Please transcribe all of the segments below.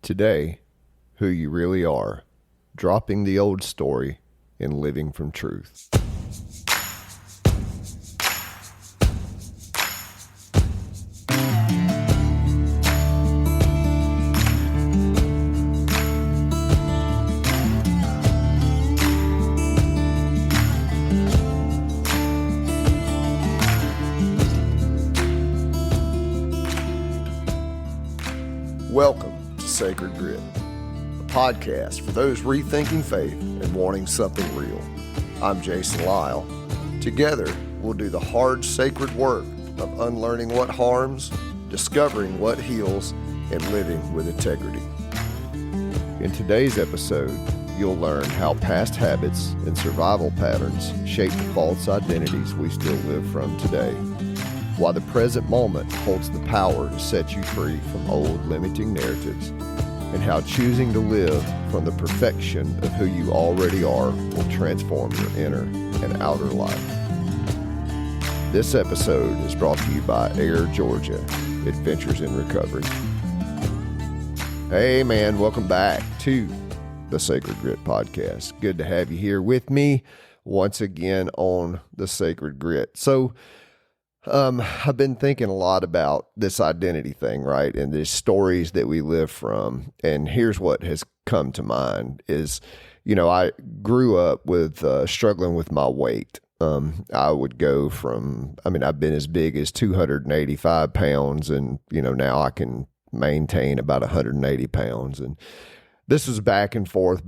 Today, who you really are, dropping the old story and living from truth. Welcome to Sacred Grit, a podcast for those rethinking faith and wanting something real. I'm Jason Lyle. Together, we'll do the hard, sacred work of unlearning what harms, discovering what heals, and living with integrity. In today's episode, you'll learn how past habits and survival patterns shape the false identities we still live from today, why the present moment holds the power to set you free from old limiting narratives, and how choosing to live from the perfection of who you already are will transform your inner and outer life. This episode is brought to you by Air Georgia, Adventures in Recovery. Hey man, welcome back to the Sacred Grit Podcast. Good to have you here with me once again on the Sacred Grit. So, I've been thinking a lot about this identity thing, right? And the stories that we live from. And here's what has come to mind is, I grew up with struggling with my weight. I would go from, I've been as big as 285 pounds and, now I can maintain about 180 pounds. And this was back and forth.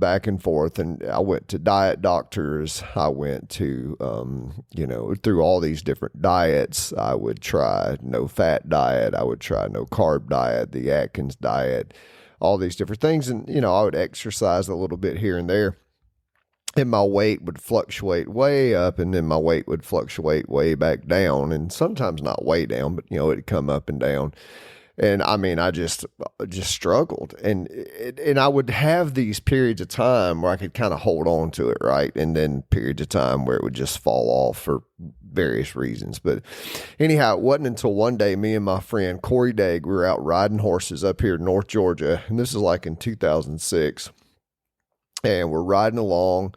And I went to diet doctors. I went to, through all these different diets. I would try no fat diet. I would try no carb diet, the Atkins diet, all these different things. And, I would exercise a little bit here and there. And my weight would fluctuate way up, and then my weight would fluctuate way back down. And sometimes not way down, but, it'd come up and down. And I just struggled, and I would have these periods of time where I could kind of hold on to it, right? And then periods of time where it would just fall off for various reasons. But anyhow, it wasn't until one day, me and my friend Corey Dagg, we were out riding horses up here in North Georgia, and this is like in 2006, and we're riding along,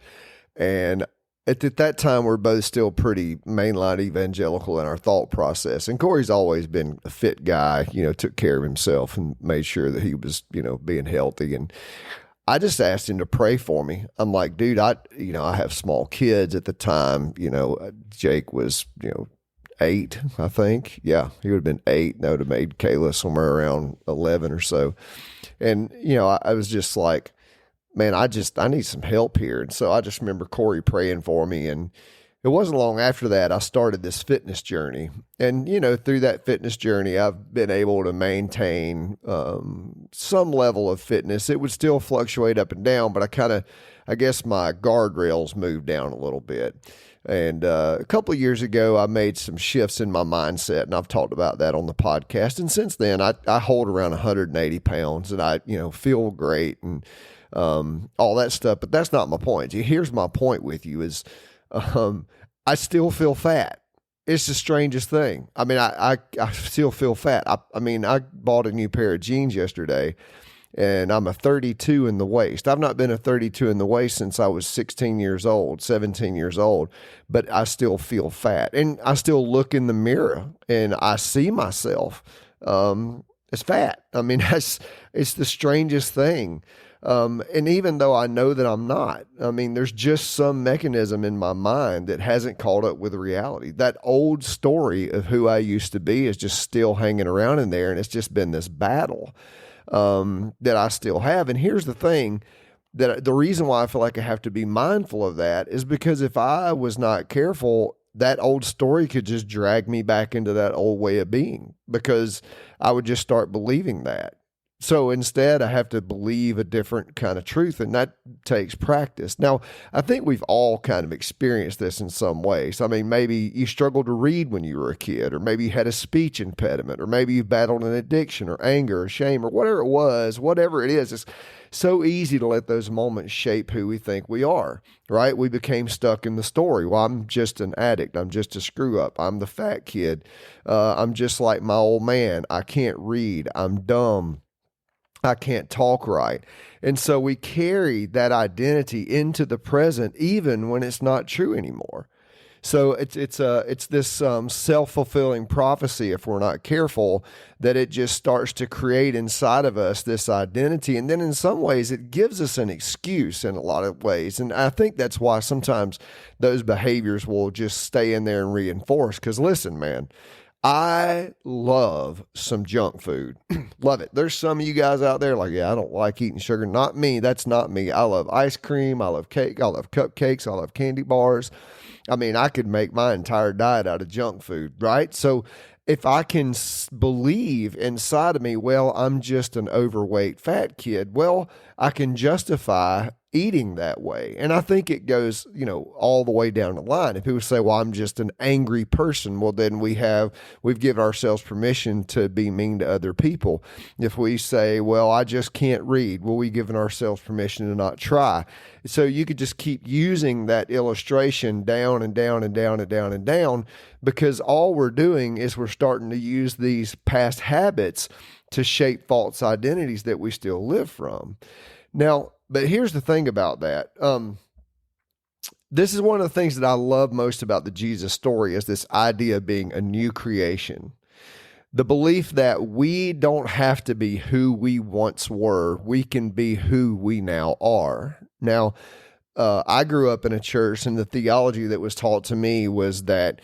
and at that time, we're both still pretty mainline evangelical in our thought process. And Corey's always been a fit guy, took care of himself and made sure that he was, being healthy. And I just asked him to pray for me. I'm like, dude, I have small kids at the time. Jake was, 8, I think. Yeah, he would have been 8. And that would have made Kayla somewhere around 11 or so. And, I was just like, man, I need some help here. And so I just remember Corey praying for me. And it wasn't long after that, I started this fitness journey. And, through that fitness journey, I've been able to maintain some level of fitness. It would still fluctuate up and down, but I guess my guardrails moved down a little bit. And a couple of years ago, I made some shifts in my mindset, and I've talked about that on the podcast. And since then, I hold around 180 pounds, and I, feel great and all that stuff, but that's not my point. Here's my point with you is, I still feel fat. It's the strangest thing. I still feel fat. I bought a new pair of jeans yesterday, and I'm a 32 in the waist. I've not been a 32 in the waist since I was 17 years old, but I still feel fat, and I still look in the mirror and I see myself, as fat. It's the strangest thing. And even though I know that I'm not, there's just some mechanism in my mind that hasn't caught up with reality. That old story of who I used to be is just still hanging around in there. And it's just been this battle, that I still have. And here's the thing, that the reason why I feel like I have to be mindful of that is because if I was not careful, that old story could just drag me back into that old way of being, because I would just start believing that. So instead, I have to believe a different kind of truth, and that takes practice. Now, I think we've all kind of experienced this in some ways. Maybe you struggled to read when you were a kid, or maybe you had a speech impediment, or maybe you battled an addiction or anger or shame or whatever it was, whatever it is. It's so easy to let those moments shape who we think we are, right? We became stuck in the story. Well, I'm just an addict. I'm just a screw up. I'm the fat kid. I'm just like my old man. I can't read. I'm dumb. I can't talk right. And so we carry that identity into the present, even when it's not true anymore. So it's this self-fulfilling prophecy, if we're not careful, that it just starts to create inside of us this identity. And then in some ways it gives us an excuse in a lot of ways. And I think that's why sometimes those behaviors will just stay in there and reinforce. Because listen, man, I love some junk food. Love it. There's some of you guys out there like, yeah, I don't like eating sugar. Not me. That's not me. I love ice cream. I love cake. I love cupcakes. I love candy bars. I mean, I could make my entire diet out of junk food, right? So if I can believe inside of me, well, I'm just an overweight fat kid, well, I can justify eating that way. And I think it goes, all the way down the line. If people say, well, I'm just an angry person, well, then we've given ourselves permission to be mean to other people. If we say, well, I just can't read, well, we've given ourselves permission to not try. So you could just keep using that illustration down and down and down and down and down, because all we're doing is we're starting to use these past habits to shape false identities that we still live from. Now, but here's the thing about that. This is one of the things that I love most about the Jesus story, is this idea of being a new creation. The belief that we don't have to be who we once were. We can be who we now are. Now, I grew up in a church, and the theology that was taught to me was that,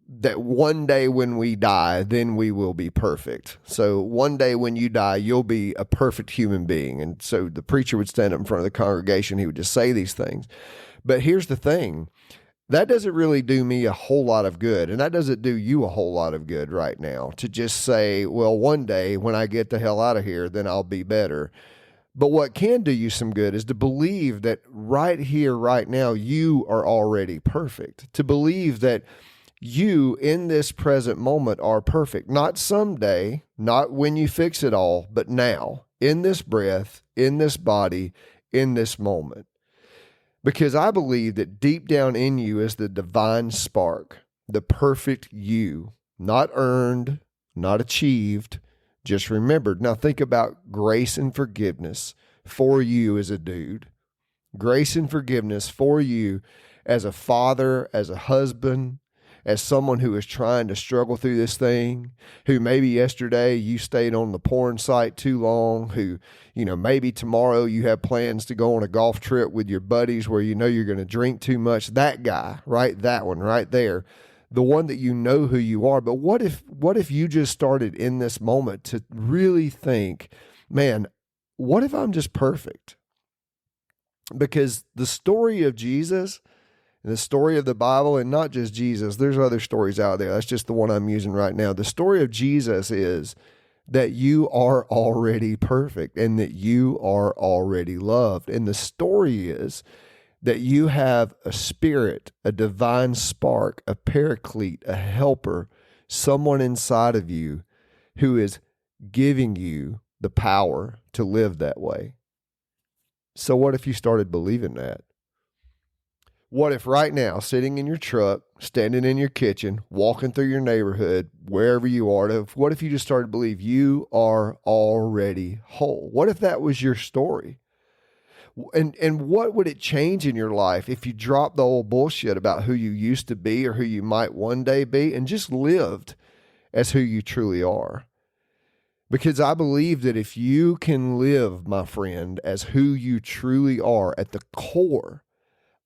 that one day when we die, then we will be perfect. So one day when you die, you'll be a perfect human being. And so the preacher would stand up in front of the congregation. He would just say these things. But here's the thing. That doesn't really do me a whole lot of good. And that doesn't do you a whole lot of good right now to just say, well, one day when I get the hell out of here, then I'll be better. But what can do you some good is to believe that right here, right now, you are already perfect. To believe that you in this present moment are perfect. Not someday, not when you fix it all, but now, in this breath, in this body, in this moment. Because I believe that deep down in you is the divine spark, the perfect you, not earned, not achieved, just remembered. Now think about grace and forgiveness for you as a dude. Grace and forgiveness for you as a father, as a husband, as someone who is trying to struggle through this thing, who maybe yesterday you stayed on the porn site too long, who, maybe tomorrow you have plans to go on a golf trip with your buddies where you're going to drink too much. That guy, right? That one right there. The one that you know who you are. But what if you just started in this moment to really think, man, what if I'm just perfect? Because the story of Jesus, the story of the Bible, and not just Jesus, there's other stories out there. That's just the one I'm using right now. The story of Jesus is that you are already perfect and that you are already loved. And the story is that you have a spirit, a divine spark, a paraclete, a helper, someone inside of you who is giving you the power to live that way. So what if you started believing that? What if right now, sitting in your truck, standing in your kitchen, walking through your neighborhood, wherever you are, what if you just started to believe you are already whole? What if that was your story? And what would it change in your life if you dropped the old bullshit about who you used to be or who you might one day be and just lived as who you truly are? Because I believe that if you can live, my friend, as who you truly are at the core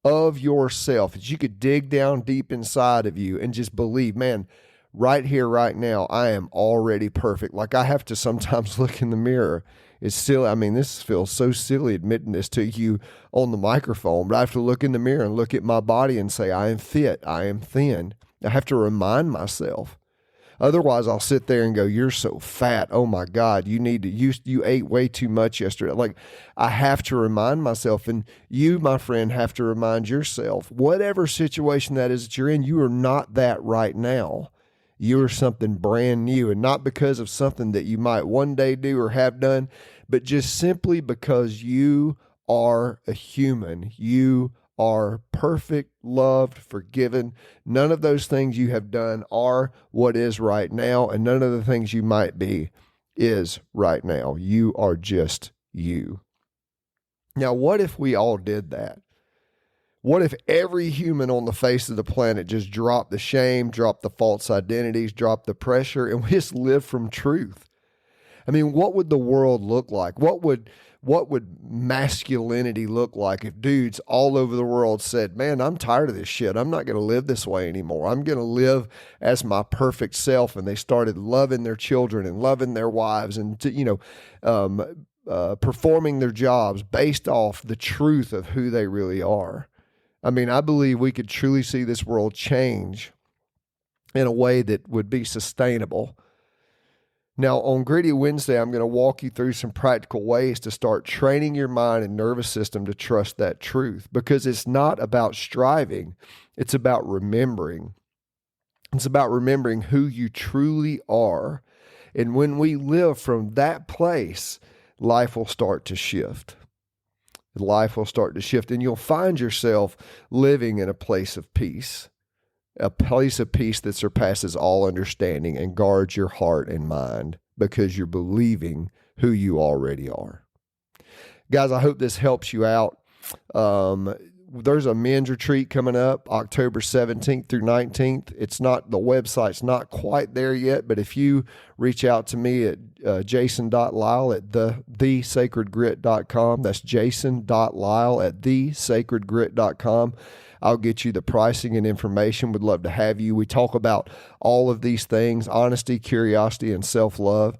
of yourself, that you could dig down deep inside of you and just believe, man, right here, right now, I am already perfect. Like I have to sometimes look in the mirror. It's silly. I mean, this feels so silly admitting this to you on the microphone, but I have to look in the mirror and look at my body and say, I am fit. I am thin. I have to remind myself. Otherwise, I'll sit there and go, you're so fat. Oh my God, you ate way too much yesterday. Like I have to remind myself, and you, my friend, have to remind yourself, whatever situation that is that you're in, you are not that right now. You are something brand new, and not because of something that you might one day do or have done, but just simply because you are a human. You are perfect, loved, forgiven. None of those things you have done are what is right now, and none of the things you might be is right now. You are just you. Now, what if we all did that? What if every human on the face of the planet just dropped the shame, dropped the false identities, dropped the pressure, and we just live from truth? I mean, what would the world look like? What would masculinity look like if dudes all over the world said, man, I'm tired of this shit. I'm not going to live this way anymore. I'm going to live as my perfect self. And they started loving their children and loving their wives and, performing their jobs based off the truth of who they really are. I mean, I believe we could truly see this world change in a way that would be sustainable. Now, on Gritty Wednesday, I'm going to walk you through some practical ways to start training your mind and nervous system to trust that truth, because it's not about striving. It's about remembering. It's about remembering who you truly are. And when we live from that place, life will start to shift. Life will start to shift, and you'll find yourself living in a place of peace that surpasses all understanding and guards your heart and mind because you're believing who you already are. Guys, I hope this helps you out. There's a men's retreat coming up October 17th through 19th. The website's not quite there yet, but if you reach out to me at jason.lyle at thesacredgrit.com, that's jason.lyle at thesacredgrit.com, I'll get you the pricing and information. Would love to have you. We talk about all of these things: honesty, curiosity, and self-love.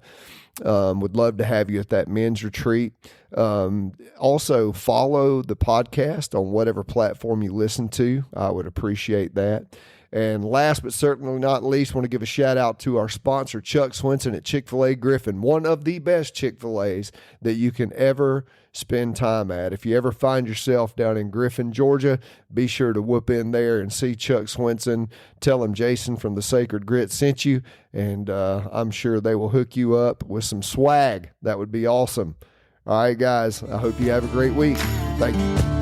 Would love to have you at that men's retreat. Also, follow the podcast on whatever platform you listen to. I would appreciate that. And last but certainly not least, want to give a shout out to our sponsor, Chuck Swenson at Chick-fil-A Griffin, one of the best Chick-fil-A's that you can ever spend time at. If you ever find yourself down in Griffin, Georgia, be sure to whoop in there and see Chuck Swenson. Tell him Jason from the Sacred Grit sent you, and I'm sure they will hook you up with some swag. That would be awesome. All right, guys, I hope you have a great week. Thank you.